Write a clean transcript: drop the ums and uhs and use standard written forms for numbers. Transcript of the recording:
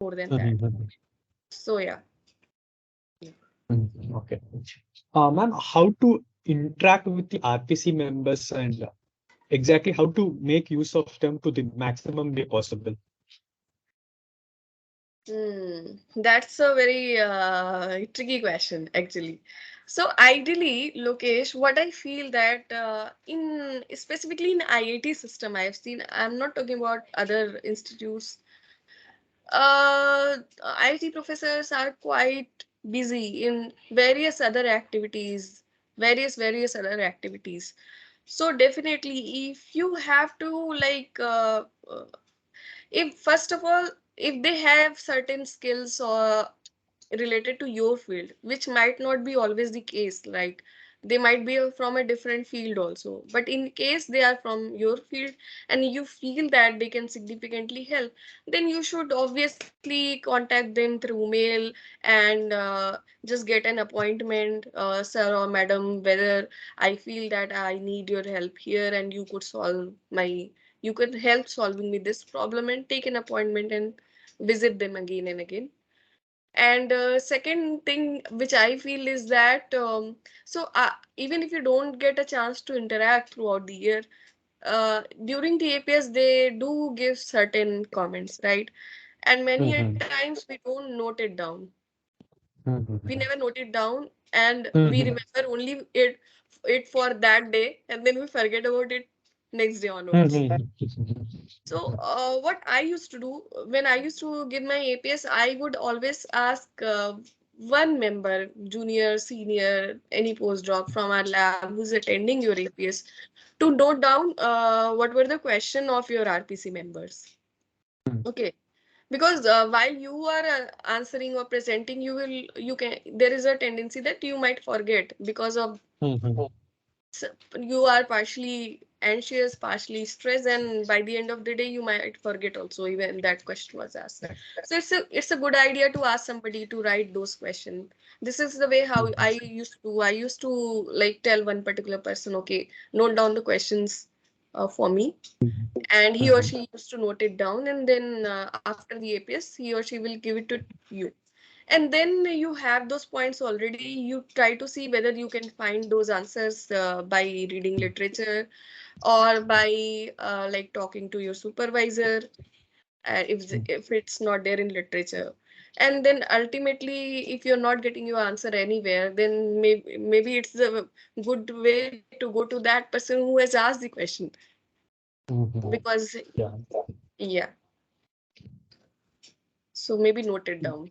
more than that. So yeah. Okay. Ma'am, how to interact with the RPC members and exactly how to make use of them to the maximum way possible? That's a very tricky question, actually. So ideally, Lokesh, what I feel that in specifically in IIT system, I've seen. I'm not talking about other institutes. IIT professors are quite busy in various other activities. So definitely, if you have to if first of all, if they have certain skills or related to your field, which might not be always the case, like they might be from a different field also, but in case they are from your field and you feel that they can significantly help, then you should obviously contact them through mail and just get an appointment, sir or madam, whether I feel that I need your help here and you could help solving me this problem, and take an appointment and visit them again and again. And second thing which I feel is that even if you don't get a chance to interact throughout the year, during the APS they do give certain comments, right? And many a times we don't note it down. We never note it down, and we remember only it for that day, and then we forget about it next day onwards. So, what I used to do when I used to give my APS, I would always ask one member, junior, senior, any postdoc from our lab who's attending your APS, to note down what were the question of your RPC members. Okay, because while you are answering or presenting, there is a tendency that you might forget because of you are partially anxious, partially stressed, and by the end of the day, you might forget also even that question was asked. So it's a good idea to ask somebody to write those questions. This is the way how I used to do. I used to like tell one particular person, okay, note down the questions for me, and he or she used to note it down, and then after the APS, he or she will give it to you. And then you have those points already. You try to see whether you can find those answers by reading literature or by like talking to your supervisor, if it's not there in literature. And then ultimately, if you're not getting your answer anywhere, then maybe it's a good way to go to that person who has asked the question. Because Yeah. yeah, so maybe note it down.